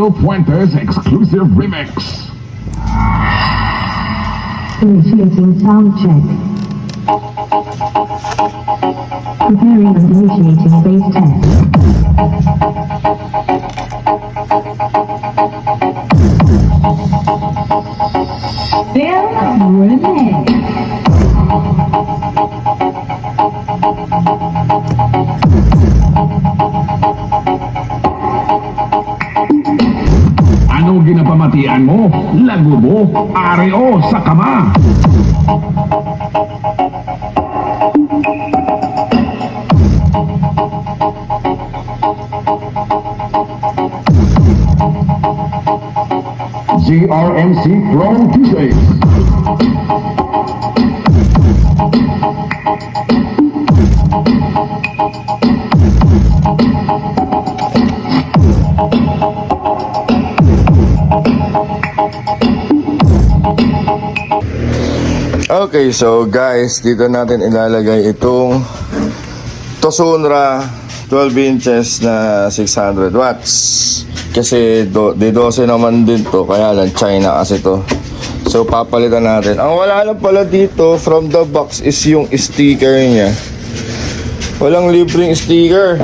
Will Fuentes exclusive remix. Initiating sound check. Preparing and initiating base test. Bill Remix. Ano ginapamatian mo? Lagubo, areo, sa kama. GRMC Chrome Tuesdays. Okay, so guys, dito natin ilalagay itong Tosunra 12 inches na 600 watts. Kasi D12 naman din to, kaya lang China kasi to. So papalitan natin. Ang wala lang pala dito from the box is yung sticker niya. Walang libreng sticker.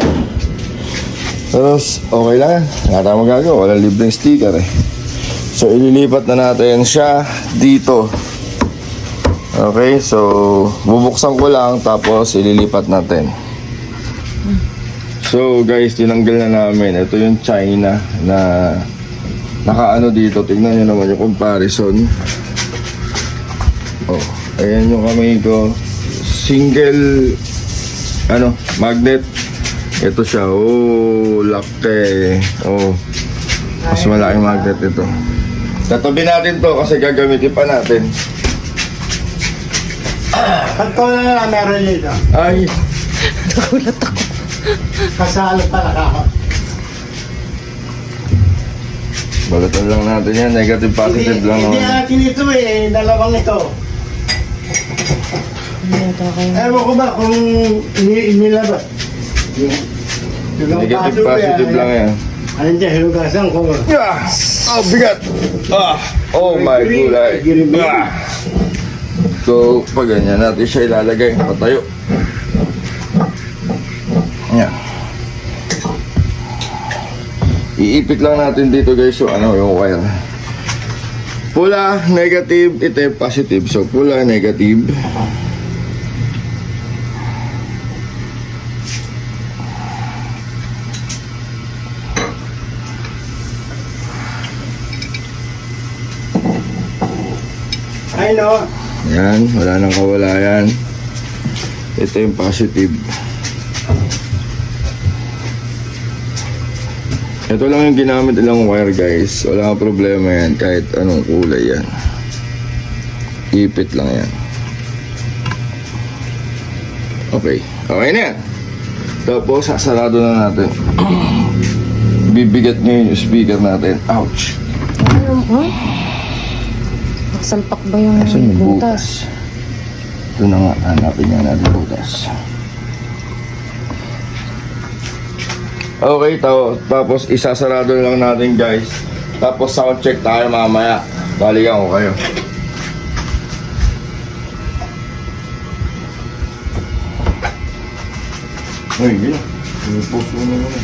Tapos okay lang, wala tayong magagawa, walang libreng sticker eh. So ililipat na natin siya dito. Okay, so bubuksan ko lang tapos ililipat natin. So guys, tinanggal na namin. Ito yung China na nakaano dito. Tignan nyo naman yung comparison. Oh, ayan yung kamay ko. Single magnet. Ito siya. Oh, laki. Oh, mas malaking magnet ito. Tatabi natin to kasi gagamitin pa natin. Kanto na meron dito. Ay, Nagulat ako. Kasalo talaga ako. balatan lang natin yan. Negative, positive lang Hindi naman. natin ito eh. Dalawang ito. Ito kayo. Ewan ko ba kung inilabas. Negative, positive lang yan. Ayun dyan, hinugasan ko. Ah! Oh, bigat! Ah! Oh my gulay! Ah! So, pag ganyan natin siya ilalagay, patayo. Yan. Iipit lang natin dito guys, so yung wire. Pula, negative, itim, positive. So, pula, negative. Ay no. Yan, wala nang kawala yan. Ito yung positive. Ito lang yung ginamit ilang wire guys. Wala kang problema yan kahit anong kulay yan. Ipit lang yan. Okay, okay na yan. Tapos sasarado na natin. Bibigat ngayon yung speaker natin. Ouch! Ano mo? Nakasalpak ba yung Asan yung butas? Ito na nga, hanapin nga natin butas. Okay, tapos isasarado lang natin guys. Tapos sound check tayo mamaya. Balikan ko kayo. Ay, yun na. Pinipost mo na naman.